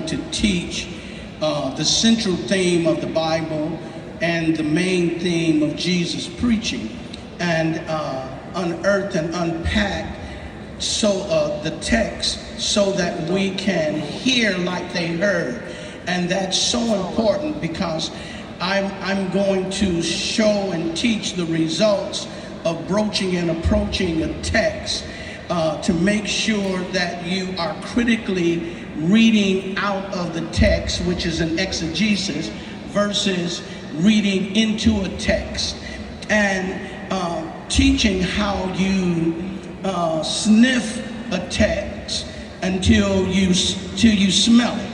going to teach the central theme of the Bible and the main theme of Jesus preaching, and unearth and unpack the text so that we can hear like they heard. And that's so important, because I'm going to show and teach the results of broaching and approaching a text to make sure that you are critically reading out of the text, which is an exegesis, versus reading into a text, and teaching how you sniff a text until you smell it.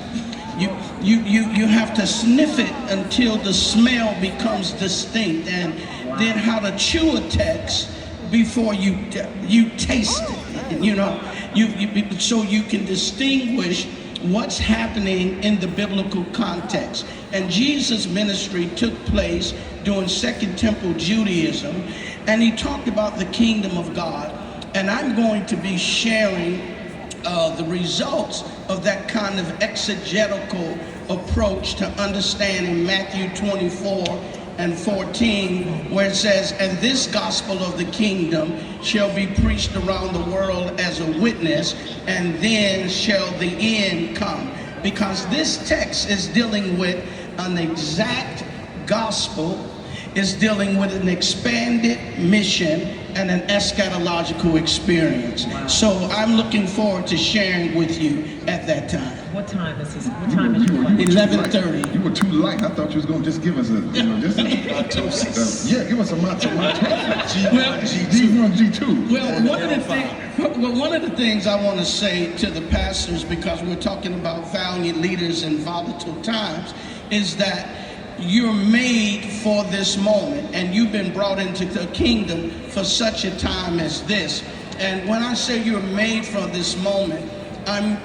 You have to sniff it until the smell becomes distinct, and then how to chew a text before you taste it. So you can distinguish what's happening in the biblical context. And Jesus' ministry took place during Second Temple Judaism, and he talked about the kingdom of God. And I'm going to be sharing the results of that kind of exegetical approach to understanding Matthew 24:14, where it says, "And this gospel of the kingdom shall be preached around the world as a witness, and then shall the end come." Because this text is dealing with an exact gospel, is dealing with an expanded mission and an eschatological experience. Wow. So I'm looking forward to sharing with you at that time. What time is this? What time is your 11:30. You were too light. I thought you was going to just give us a, yeah, give us a G1, G2. Well, one of the things I want to say to the pastors, because we're talking about valiant leaders in volatile times, is that you're made for this moment, and you've been brought into the kingdom for such a time as this. And when I say you're made for this moment, I'm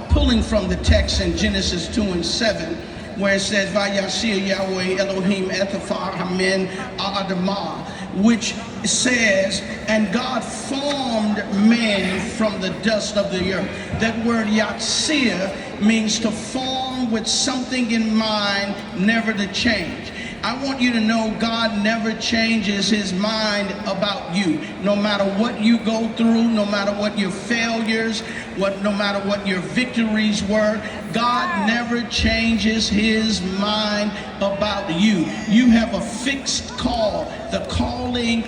pulling from the text in Genesis 2:7, where it says, "Vayashir Yahweh Elohim Ethafar Hamin Adamah," which says, "And God formed man from the dust of the earth." That word Yatsir means to form with something in mind, never to change. I want you to know God never changes his mind about you. No matter what you go through, no matter what your failures, no matter what your victories were, God never changes his mind about you. You have a fixed call. The calling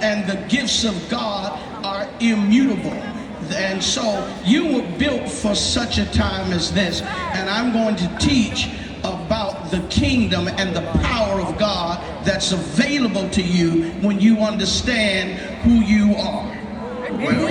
and the gifts of God are immutable. And so you were built for such a time as this. And I'm going to teach about the kingdom and the power of God that's available to you when you understand who you are. Well,